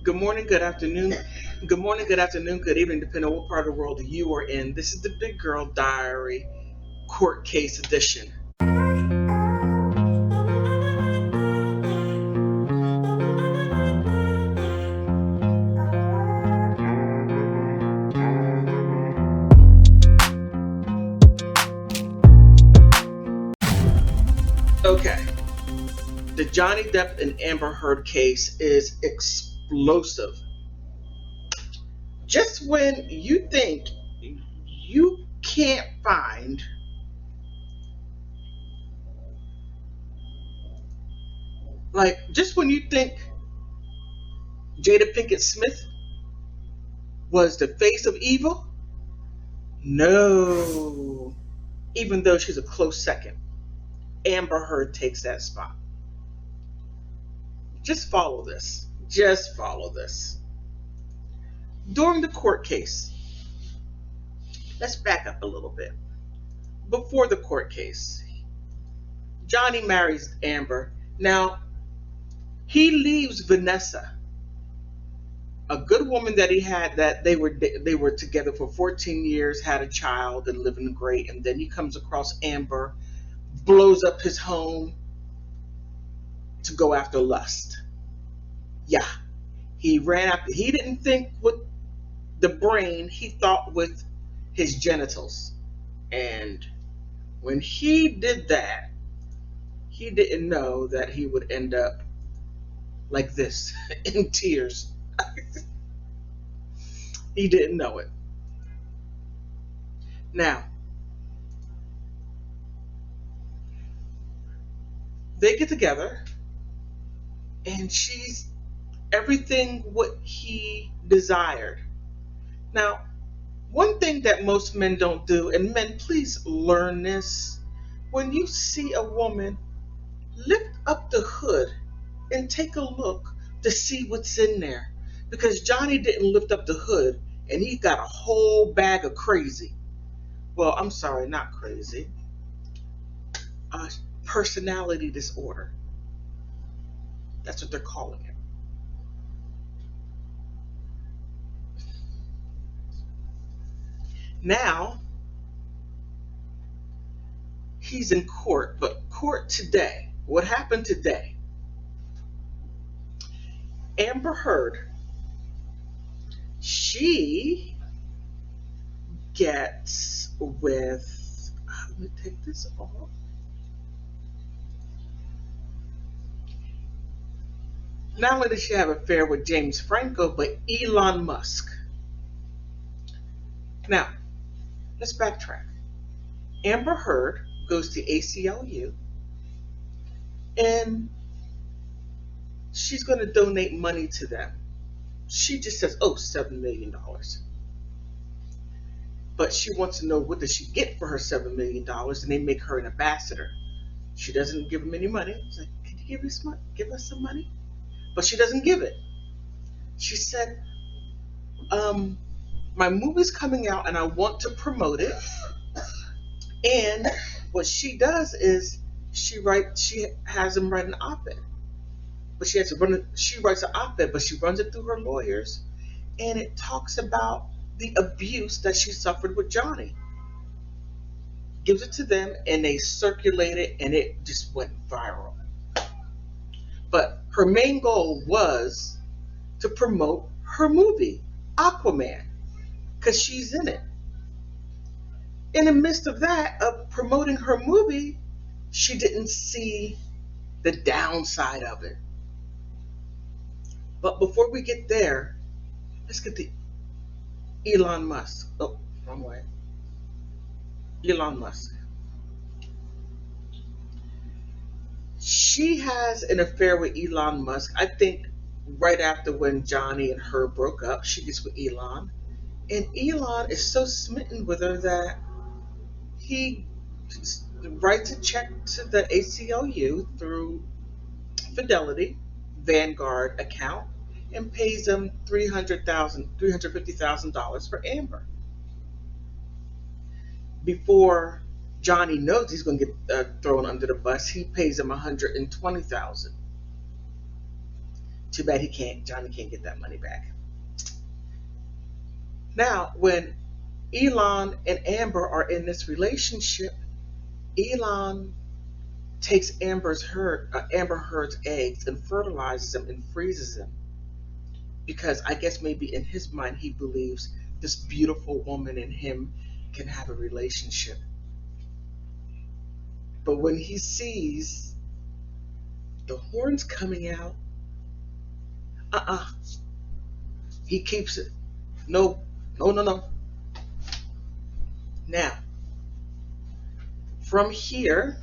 Good morning, good afternoon. Good morning, good afternoon, good evening, depending on what part of the world you are in. This is the Big Girl Diary Court Case Edition. Okay, the Johnny Depp and Amber Heard case is explosive. Just when you think you can't find, just when you think Jada Pinkett Smith was the face of evil, no. Even though she's a close second, Amber Heard takes that spot. Just follow this. Just follow this. During the court case, let's back up a little bit. Before the court case, Johnny marries Amber. Now, he leaves Vanessa, a good woman that he had, that they were together for 14 years, had a child and living great, and then he comes across Amber, blows up his home to go after lust. Yeah, he didn't think with the brain, he thought with his genitals. And when he did that, he didn't know that he would end up like this in tears. He didn't know it. Now, they get together and she's everything what he desired. Now, one thing that most men don't do, and men, please learn this, when you see a woman, lift up the hood and take a look to see what's in there. Because Johnny didn't lift up the hood and he got a whole bag of crazy. Well, I'm sorry, not crazy. Uh, Personality disorder. That's what they're calling it. Now, he's in court, but court today. What happened today? Amber Heard, she gets with, let me take this off. Not only did she have an affair with James Franco, but Elon Musk. Now, let's backtrack. Amber Heard goes to ACLU and she's going to donate money to them. She just says, oh, $7 million. But she wants to know what does she get for her $7 million, and they make her an ambassador. She doesn't give them any money. She's like, can you give us some money? But she doesn't give it. She said, my movie's coming out and I want to promote it. And what she does is she has him write an op-ed. But she writes an op-ed, but she runs it through her lawyers, and it talks about the abuse that she suffered with Johnny. Gives it to them and they circulate it and it just went viral. But her main goal was to promote her movie, Aquaman, because she's in it. In the midst of that, of promoting her movie, she didn't see the downside of it. But before we get there, let's get to Elon Musk. Oh, wrong way. Elon Musk. She has an affair with Elon Musk. I think right after when Johnny and her broke up, she gets with Elon. And Elon is so smitten with her that he writes a check to the ACLU through Fidelity Vanguard account and pays them $350,000 for Amber. Before Johnny knows he's going to get thrown under the bus, he pays him $120,000 Too bad Johnny can't get that money back. Now, when Elon and Amber are in this relationship, Elon takes Amber Heard's eggs and fertilizes them and freezes them because I guess maybe in his mind he believes this beautiful woman and him can have a relationship. But when he sees the horns coming out, he keeps it. No, no, no, no. Now, from here,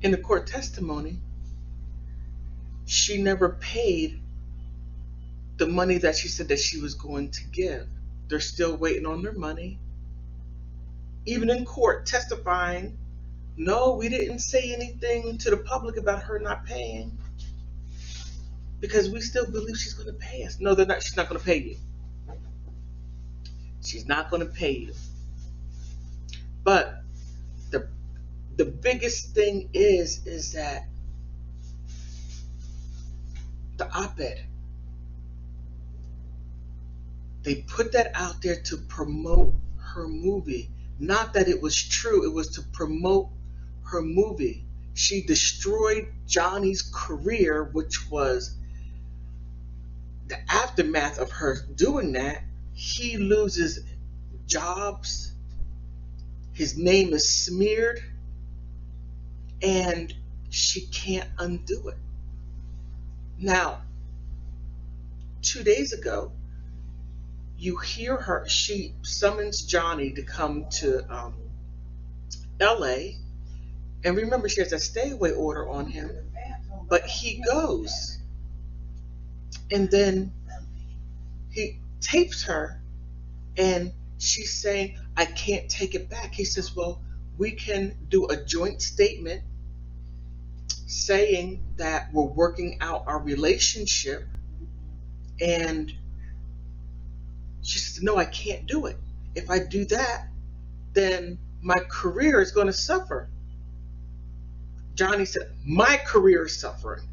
in the court testimony, she never paid the money that she said that she was going to give. They're still waiting on their money. Even in court testifying, no, we didn't say anything to the public about her not paying because we still believe she's going to pay us. No, they're not. She's not going to pay you. She's not going to pay you. But the biggest thing is that the op-ed, they put that out there to promote her movie. Not that it was true, it was to promote her movie. She destroyed Johnny's career, which was the aftermath of her doing that. He loses jobs, his name is smeared, and she can't undo it. Now, 2 days ago, you hear her, she summons Johnny to come to LA. And remember, she has a stay away order on him. But he goes. And then he tapes her. And she's saying, I can't take it back. He says, well, we can do a joint statement saying that we're working out our relationship. And she says, no, I can't do it. If I do that, then my career is going to suffer. Johnny said, my career is suffering.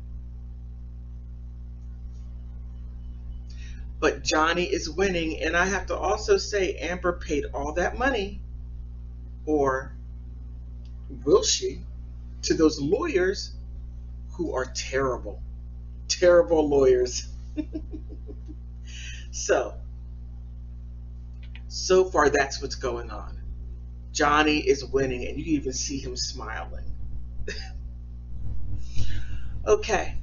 But Johnny is winning. And I have to also say, Amber paid all that money, or will she, to those lawyers who are terrible, terrible lawyers. So far, that's what's going on. Johnny is winning, and you can even see him smiling. Okay,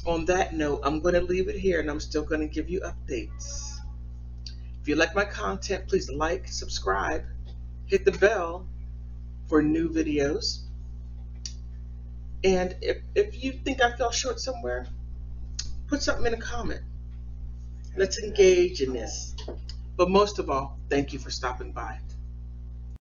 on that note, I'm going to leave it here, and I'm still going to give you updates. If you like my content, please like, subscribe, hit the bell for new videos. And if you think I fell short somewhere, put something in a comment. Let's engage in this. But most of all, thank you for stopping by.